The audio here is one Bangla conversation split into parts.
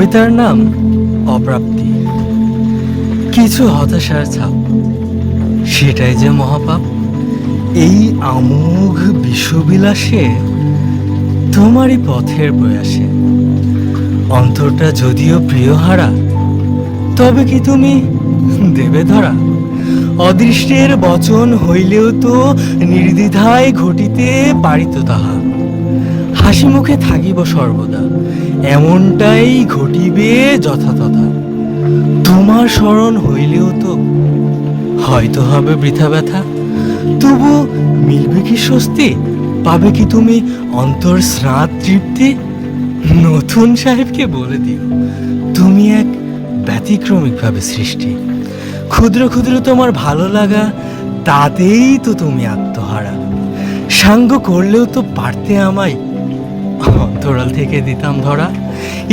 কবিতার নাম অপ্রাপ্তি। কিছু হতাশার ছাপ, সেটাই যে মহাপাপ। এই আমোঘ বিশ্ববিলাসে, তোমারই পথের প্রয়াসে অন্তরটা যদিও প্রিয়হারা, তবে কি তুমি দেবে ধরা? অদৃষ্টের বচন হইলেও তো নির্দ্বিধায় ঘটিতে পারিত তাহা। হাসি মুখে থাকিব সর্বদা, এমনটাই ঘটিবে যথাতথা। তোমার স্মরণ হইলেও তো হয়তো হবে বৃথা ব্যথা। তবু মিলবে কি স্বস্তি? পাবে কি তুমি অন্তর স্রাত তৃপ্তি? নতুন সাহেবকে বলে দিও, তুমি এক ব্যতিক্রমিকভাবে সৃষ্টি। ক্ষুদ্র ক্ষুদ্র তোমার ভালো লাগা, তাতেই তো তুমি আত্মহারা। সাঙ্গ করলেও তো পারতে আমায়, অন্তরাল থেকে দিতাম ধরা।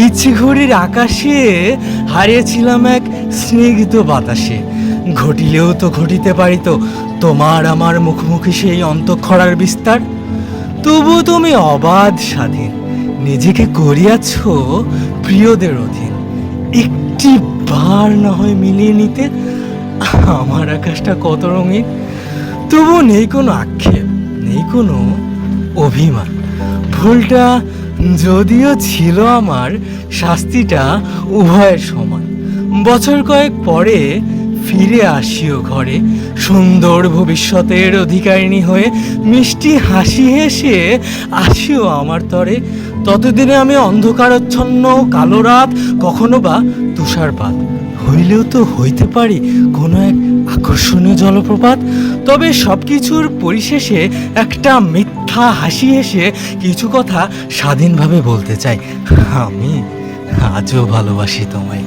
ইচ্ছে ঘড়ির আকাশে হারিয়েছিলাম এক স্নিগ্ধ বাতাসে। ঘটিলেও তো ঘটিতে পারিত তোমার আমার মুখোমুখি সেই অন্তঃক্ষরার বিস্তার। তবু তুমি অবাধ স্বাধীন, নিজেকে করিয়াছ প্রিয়দের অধীন। একটি বার না হয় মিলিয়ে নিতে, আমার আকাশটা কত রঙিন। তবু নেই কোনো আক্ষেপ, নেই কোনো অভিমান। ভুলটা যদিও ছিল আমার, শাস্তিটা উভয়ের সমান। বছর কয়েক পরে ফিরে আসিও ঘরে, সুন্দর ভবিষ্যতের অধিকারিণী হয়ে। মিষ্টি হাসি হেসে আসিও আমার তরে। ততদিনে আমি অন্ধকারাচ্ছন্ন কালো রাত, কখনো বা তুষারপাত হইলেও তো হইতে পারি কোনো এক আকর্ষণীয় জলপ্রপাত। তবে সব কিছুর পরিশেষে একটা মিথ্যা হাসি হেসে কিছু কথা স্বাধীনভাবে বলতে চাই, আমি আজও ভালোবাসি তোমায়।